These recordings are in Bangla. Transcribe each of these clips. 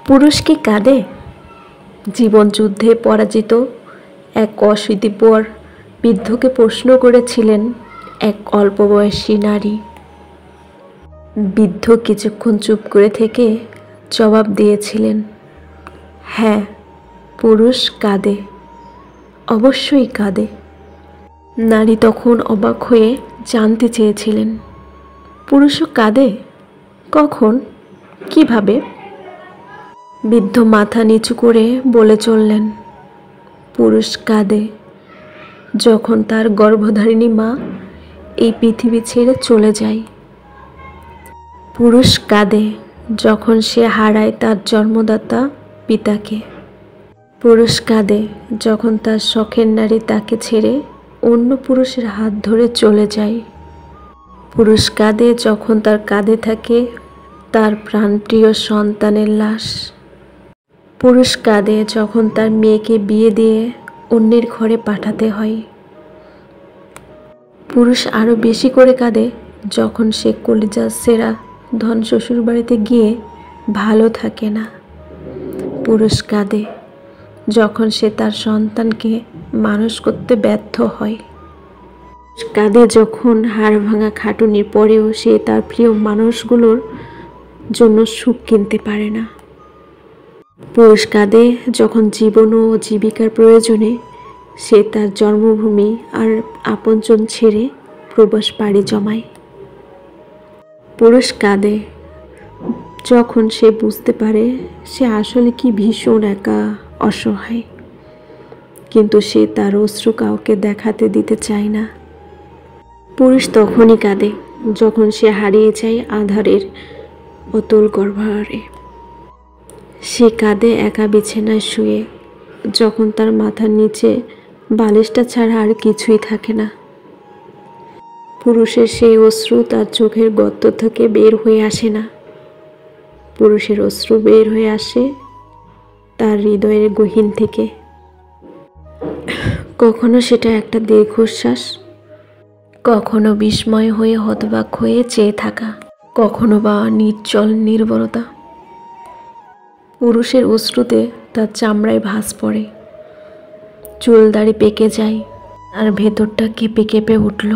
পুরুষ কি কাঁদে? জীবন যুদ্ধে পরাজিত এক অশীতিপর বৃদ্ধকে প্রশ্ন করেছিলেন এক অল্প বয়সী নারী। বৃদ্ধ কিছুক্ষণ চুপ করে থেকে জবাব দিয়েছিলেন, হ্যাঁ, পুরুষ কাঁদে, অবশ্যই কাঁদে। নারী তখন অবাক হয়ে জানতে চেয়েছিলেন, পুরুষও কাঁদে? কখন, কিভাবে? বৃদ্ধ মাথা নিচু করে বলে চললেন, পুরুষ কাঁদে যখন তার গর্ভধারিণী মা এই পৃথিবী ছেড়ে চলে যায়। পুরুষ কাঁদে যখন সে হারায় তার জন্মদাতা পিতাকে। পুরুষ কাঁদে যখন তার শখের নারী তাকে ছেড়ে অন্য পুরুষের হাত ধরে চলে যায়। পুরুষ কাঁদে যখন তার কাঁধে থাকে তার প্রাণপ্রিয় সন্তানের লাশ। পুরুষ কাঁদে যখন তার মেয়েকে বিয়ে দিয়ে অন্যের ঘরে পাঠাতে হয়। পুরুষ আরও বেশি করে কাঁদে যখন সে কলিজার সেরা ধন শ্বশুর বাড়িতে গিয়ে ভালো থাকে না। পুরুষ কাঁদে যখন সে তার সন্তানকে মানুষ করতে ব্যর্থ হয়। কাঁদে যখন হাড় ভাঙা খাটুনির পরেও সে তার প্রিয় মানুষগুলোর জন্য সুখ কিনতে পারে না। পুরুষ কাঁদে যখন জীবন ও জীবিকার প্রয়োজনে সে তার জন্মভূমি আর আপনজন ছেড়ে প্রবাস পাড়ি জমায়। পুরুষ কাঁদে যখন সে বুঝতে পারে সে আসলে কি ভীষণ একা, অসহায়, কিন্তু সে তার অশ্রু কাউকে দেখাতে দিতে চায় না। পুরুষ তখনই কাঁদে যখন সে হারিয়ে যায় আঁধারের অতল গর্ভরে। সে কাঁদে একা বিছানায় শুয়ে যখন তার মাথার নিচে বালিশটা ছাড়া আর কিছুই থাকে না। পুরুষের সেই অশ্রু তার চোখের গর্ত থেকে বের হয়ে আসে না। পুরুষের অশ্রু বের হয়ে আসে তার হৃদয়ের গহীন থেকে। কখনো সেটা একটা দীর্ঘশ্বাস, কখনো বিস্ময় হয়ে হতবাক হয়ে চেয়ে থাকা, কখনো বা নিশ্চল নির্বরতা। পুরুষের অশ্রুতে তার চামড়ায় ভাঁজ পড়ে, চুল দাড়ি পেকে যায়, আর ভেতরটা কেঁপে কেঁপে উঠল।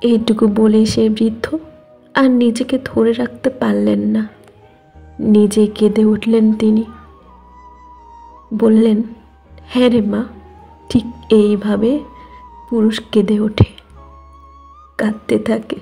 এইটুকু বলেই সে বৃদ্ধ আর নিজেকে ধরে রাখতে পারলেন না। নিজে কেঁদে উঠলেন তিনি। বললেন, হ্যাঁ রে মা, ঠিক এইভাবে পুরুষ কেঁদে ওঠে, কাঁদতে থাকে।